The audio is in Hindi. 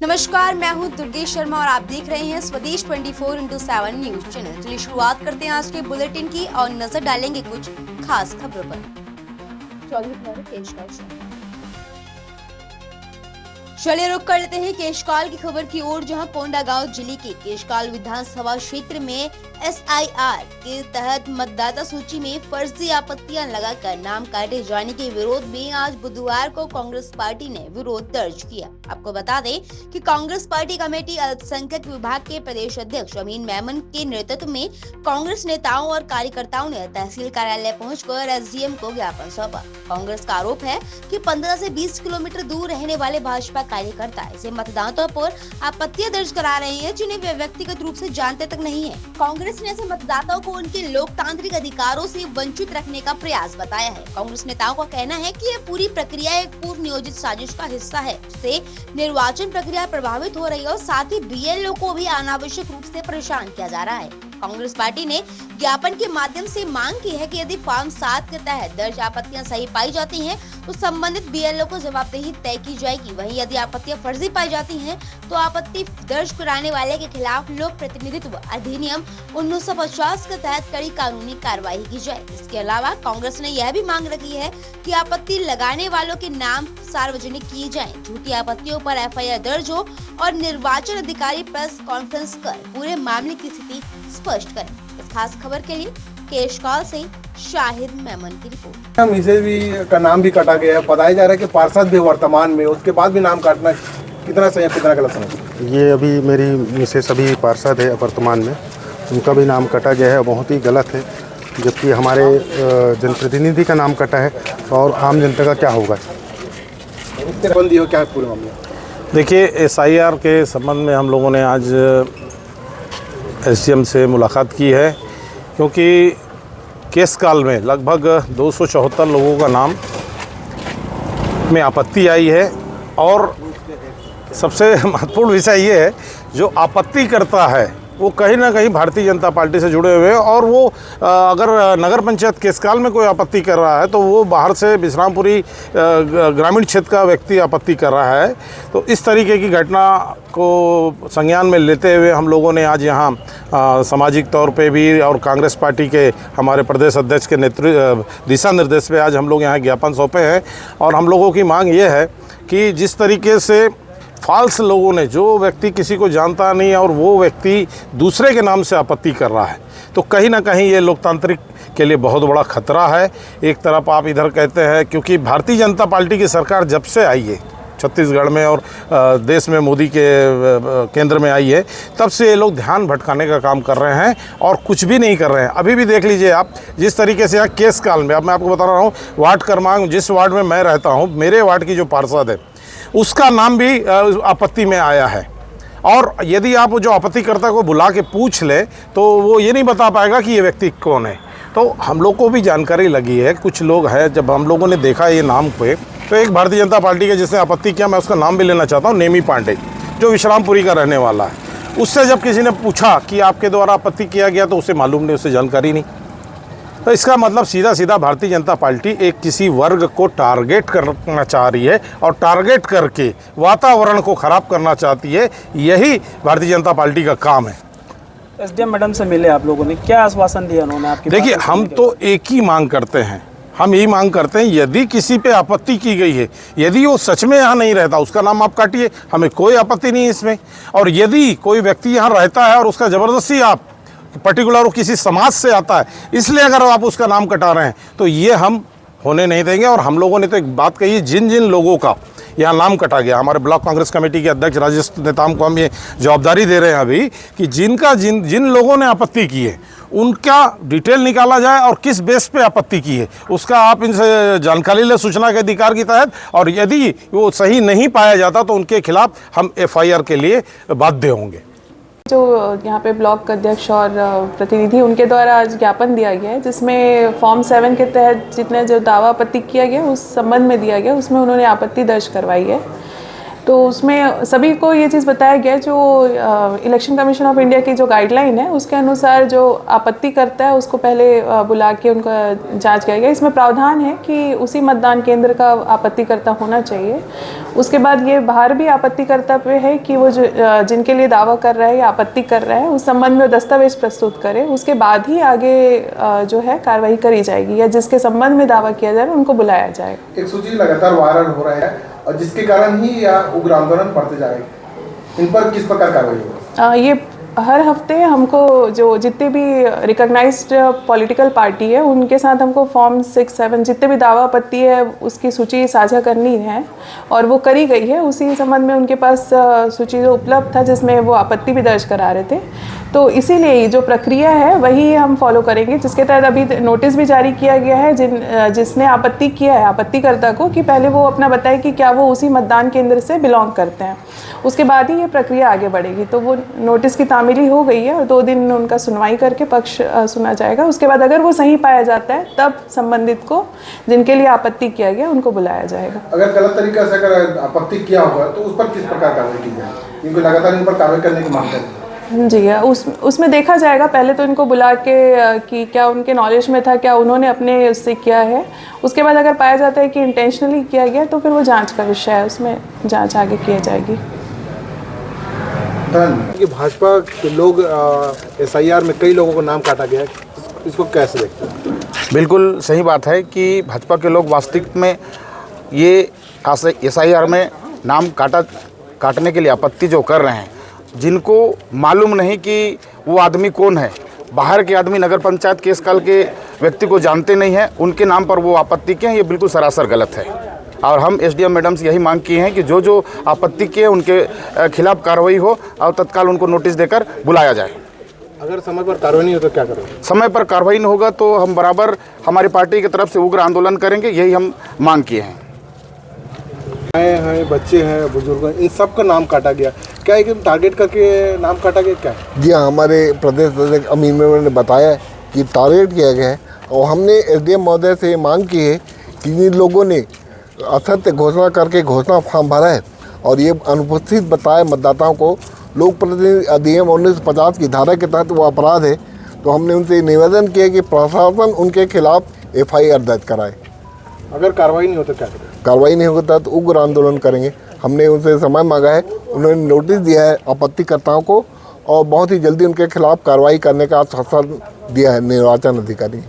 नमस्कार, मैं हूं दुर्गेश शर्मा और आप देख रहे हैं स्वदेश 24x7 न्यूज चैनल। चलिए शुरुआत करते हैं आज के बुलेटिन की और नजर डालेंगे कुछ खास खबरों पर। चलिए रुक कर लेते हैं केशकाल की खबर की ओर, जहां कोंडागांव जिले के केशकाल विधानसभा क्षेत्र में SIR के तहत मतदाता सूची में फर्जी आपत्तियां लगाकर नाम काटे जाने के विरोध में आज बुधवार को कांग्रेस पार्टी ने विरोध दर्ज किया। आपको बता दें कि कांग्रेस पार्टी कमेटी अल्पसंख्यक विभाग के प्रदेश अध्यक्ष अमीन मेमन के नेतृत्व में कांग्रेस नेताओं और कार्यकर्ताओं ने तहसील कार्यालय पहुंचकर SDM को ज्ञापन सौंपा। कांग्रेस का आरोप है कि 15 से 20 किलोमीटर दूर रहने वाले भाजपा कार्यकर्ता ऐसे मतदाताओं पर आपत्तियां दर्ज करा रहे हैं जिन्हें वे व्यक्तिगत रूप से जानते तक नहीं है। कांग्रेस ने ऐसे मतदाताओं को उनके लोकतांत्रिक अधिकारों से वंचित रखने का प्रयास बताया है। कांग्रेस नेताओं का कहना है कि यह पूरी प्रक्रिया एक पूर्व नियोजित साजिश का हिस्सा है, जिससे निर्वाचन प्रक्रिया प्रभावित हो रही है और साथ ही BLO को भी अनावश्यक रूप से परेशान किया जा रहा है। कांग्रेस पार्टी ने ज्ञापन के माध्यम से मांग की है कि यदि फॉर्म 7 के तहत दर्ज आपत्तियां सही पाई जाती हैं तो संबंधित BLO को जवाबदेही तय की जाएगी। वहीं यदि आपत्तियां फर्जी पाई जाती हैं तो आपत्ति दर्ज कराने वाले के खिलाफ लोक प्रतिनिधित्व अधिनियम 1950 के तहत कड़ी कानूनी कार्रवाई की जाए। इसके अलावा कांग्रेस ने यह भी मांग रखी है कि आपत्ति लगाने वालों के नाम सार्वजनिक किए जाएं, झूठी आपत्तियों पर FIR दर्ज हो और निर्वाचन अधिकारी प्रेस कॉन्फ्रेंस कर पूरे मामले की स्थिति स्पष्ट करें। इस खास खबर के लिए केशकाल से शाहिद मेमन की रिपोर्ट। मिसेज भी का नाम भी काटा गया है, बताया जा रहा है कि पार्षद भी वर्तमान में, उसके बाद भी नाम काटना कितना सही है कितना गलत समझ? ये अभी मेरी मिसेस अभी पार्षद है वर्तमान में, उनका भी नाम काटा गया है, बहुत ही गलत है। जबकि हमारे जनप्रतिनिधि का नाम कटा है और आम जनता का क्या होगा? बंदी हो क्या पूरे मामले? देखिए, SIR के संबंध में हम लोगों ने आज SDM से मुलाकात की है, क्योंकि केशकाल में लगभग 274 लोगों का नाम में आपत्ति आई है। और सबसे महत्वपूर्ण विषय ये है, जो आपत्ति करता है वो कहीं ना कहीं भारतीय जनता पार्टी से जुड़े हुए हैं। और वो अगर नगर पंचायत केशकाल में कोई आपत्ति कर रहा है तो वो बाहर से विश्रामपुरी ग्रामीण क्षेत्र का व्यक्ति आपत्ति कर रहा है। तो इस तरीके की घटना को संज्ञान में लेते हुए हम लोगों ने आज यहाँ सामाजिक तौर पे भी और कांग्रेस पार्टी के हमारे प्रदेश अध्यक्ष के दिशा निर्देश पे आज हम लोग यहाँ ज्ञापन सौंपे हैं। और हम लोगों की मांग ये है कि जिस तरीके से फाल्स लोगों ने, जो व्यक्ति किसी को जानता नहीं और वो व्यक्ति दूसरे के नाम से आपत्ति कर रहा है, तो कहीं ना कहीं ये लोकतांत्रिक के लिए बहुत बड़ा खतरा है। एक तरफ आप इधर कहते हैं, क्योंकि भारतीय जनता पार्टी की सरकार जब से आई है छत्तीसगढ़ में और देश में मोदी के केंद्र में आई है, तब से ये लोग ध्यान भटकाने का काम कर रहे हैं और कुछ भी नहीं कर रहे हैं। अभी भी देख लीजिए आप, जिस तरीके से यहाँ केशकाल में, अब मैं आपको बता रहा हूँ, वार्ड क्रमांक जिस वार्ड में मैं रहता हूँ, मेरे वार्ड की जो पार्षद है उसका नाम भी आपत्ति में आया है। और यदि आप जो आपत्तिकर्ता को बुला के पूछ ले तो वो ये नहीं बता पाएगा कि ये व्यक्ति कौन है। तो हम लोग को भी जानकारी लगी है, कुछ लोग हैं, जब हम लोगों ने देखा ये नाम पे, तो एक भारतीय जनता पार्टी के जिसने आपत्ति किया, मैं उसका नाम भी लेना चाहता हूँ, नेमी पांडे, जो विश्रामपुरी का रहने वाला है। उससे जब किसी ने पूछा कि आपके द्वारा आपत्ति किया गया तो उसे मालूम नहीं, उसे जानकारी नहीं। तो इसका मतलब सीधा सीधा भारतीय जनता पार्टी एक किसी वर्ग को टारगेट करना चाह रही है और टारगेट करके वातावरण को ख़राब करना चाहती है। यही भारतीय जनता पार्टी का काम है। SDM मैडम से मिले आप लोगों ने, क्या आश्वासन दिया उन्होंने आपकी? देखिए, हम तो एक ही मांग करते हैं, हम यही मांग करते हैं, यदि किसी पे आपत्ति की गई है, यदि वो सच में यहाँ नहीं रहता, उसका नाम आप काटिए, हमें कोई आपत्ति नहीं है इसमें। और यदि कोई व्यक्ति यहाँ रहता है और उसका ज़बरदस्ती आप पर्टिकुलर वो किसी समाज से आता है, इसलिए अगर आप उसका नाम कटा रहे हैं, तो ये हम होने नहीं देंगे। और हम लोगों ने तो एक बात कही, जिन जिन लोगों का यहाँ नाम कटा गया, हमारे ब्लॉक कांग्रेस कमेटी के अध्यक्ष राजेश नेताओं को हम ये जवाबदारी दे रहे हैं अभी, कि जिन लोगों ने आपत्ति की है उनका डिटेल निकाला जाए और किस बेस पे आपत्ति की है उसका आप इनसे जानकारी ले, सूचना के अधिकार के तहत। और यदि वो सही नहीं पाया जाता तो उनके खिलाफ हम FIR के लिए बाध्य होंगे। जो यहाँ पे ब्लॉक अध्यक्ष और प्रतिनिधि, उनके द्वारा आज ज्ञापन दिया गया है, जिसमें फॉर्म 7 के तहत जितने जो दावा आपत्ति किया गया उस संबंध में दिया गया, उसमें उन्होंने आपत्ति दर्ज करवाई है। तो उसमें सभी को ये चीज़ बताया गया जो इलेक्शन कमीशन ऑफ इंडिया की जो गाइडलाइन है उसके अनुसार जो आपत्ति करता है उसको पहले बुला के उनका जांच किया गया। इसमें प्रावधान है कि उसी मतदान केंद्र का आपत्तिकर्ता होना चाहिए। उसके बाद ये बाहर भी आपत्तिकर्ता पे है कि वो जो जिनके लिए दावा कर रहा है या आपत्ति कर रहा है उस संबंध में दस्तावेज प्रस्तुत करे, उसके बाद ही आगे जो है कार्रवाई करी जाएगी या जिसके संबंध में दावा किया जाए उनको बुलाया जाएगा। एक सूची लगातार वायरल हो रहा है और जिसके कारण ही या उग्र आंदोलन बढ़ते जा रहे हैं, इन पर किस प्रकार कार्रवाई होगा? ये हर हफ्ते हमको जो जितने भी रिकॉग्नाइज्ड पॉलिटिकल पार्टी है उनके साथ हमको फॉर्म 6-7 जितने भी दावा आपत्ति है उसकी सूची साझा करनी है और वो करी गई है। उसी संबंध में उनके पास सूची जो उपलब्ध था जिसमें वो आपत्ति भी दर्ज करा रहे थे, तो इसीलिए जो प्रक्रिया है वही हम फॉलो करेंगे, जिसके तहत अभी नोटिस भी जारी किया गया है जिसने आपत्ति किया है आपत्तिकर्ता को कि पहले वो अपना बताए कि क्या वो उसी मतदान केंद्र से बिलोंग करते हैं, उसके बाद ही ये प्रक्रिया आगे बढ़ेगी। तो वो नोटिस की तामीली हो गई है और 2 दिन उनका सुनवाई करके पक्ष सुना जाएगा। उसके बाद अगर वो सही पाया जाता है तब संबंधित को जिनके लिए आपत्ति किया गया उनको बुलाया जाएगा। अगर गलत तरीके से अगर आपत्ति किया होगा तो उस पर किस प्रकार कार्रवाई की जाए? इनको लगातार इन पर कार्रवाई करने की मांग करें। जी, उसमें देखा जाएगा। पहले तो इनको बुला के कि क्या उनके नॉलेज में था, क्या उन्होंने अपने उससे किया है। उसके बाद अगर पाया जाता है कि इंटेंशनली किया गया तो फिर वो जांच का विषय है, उसमें जांच आगे की जाएगी। कि भाजपा के लोग SIR में कई लोगों को नाम काटा गया है, इसको कैसे देखते हैं? बिल्कुल सही बात है कि भाजपा के लोग वास्तविक में ये SIR में नाम काटने के लिए आपत्ति जो कर रहे हैं, जिनको मालूम नहीं कि वो आदमी कौन है, बाहर के आदमी नगर पंचायत केस काल के व्यक्ति को जानते नहीं हैं, उनके नाम पर वो आपत्ति किए हैं, ये बिल्कुल सरासर गलत है। और हम SDM मैडम से यही मांग किए हैं कि जो आपत्ति किए उनके खिलाफ कार्रवाई हो और तत्काल उनको नोटिस देकर बुलाया जाए। अगर समय पर कार्रवाई नहीं हो तो क्या करोगे? समय पर कार्रवाई नहीं होगा तो हम बराबर हमारी पार्टी की तरफ से उग्र आंदोलन करेंगे, यही हम मांग किए हैं। हैं बच्चे हैं, बुजुर्ग हैं, इन सब का नाम काटा गया, क्या एक टारगेट करके नाम काटा गया क्या? जी हाँ, हमारे प्रदेश अध्यक्ष अमीन मेमन ने बताया कि टारगेट किया गया है और हमने SDM महोदय से मांग की है कि जिन लोगों ने असत्य घोषणा करके घोषणा फॉर्म भरा है और ये अनुपस्थित बताए मतदाताओं को, लोक प्रतिनिधि अधिनियम 1950 की धारा के तहत वो अपराध है, तो हमने उनसे निवेदन किया कि प्रशासन उनके खिलाफ FIR दर्ज कराए। अगर कार्रवाई नहीं हो तो क्या करें? कार्रवाई नहीं होगा तो उग्र आंदोलन करेंगे। हमने उनसे समय मांगा है, उन्होंने नोटिस दिया है आपत्तिकर्ताओं को और बहुत ही जल्दी उनके खिलाफ कार्रवाई करने का आश्वासन दिया है निर्वाचन अधिकारी।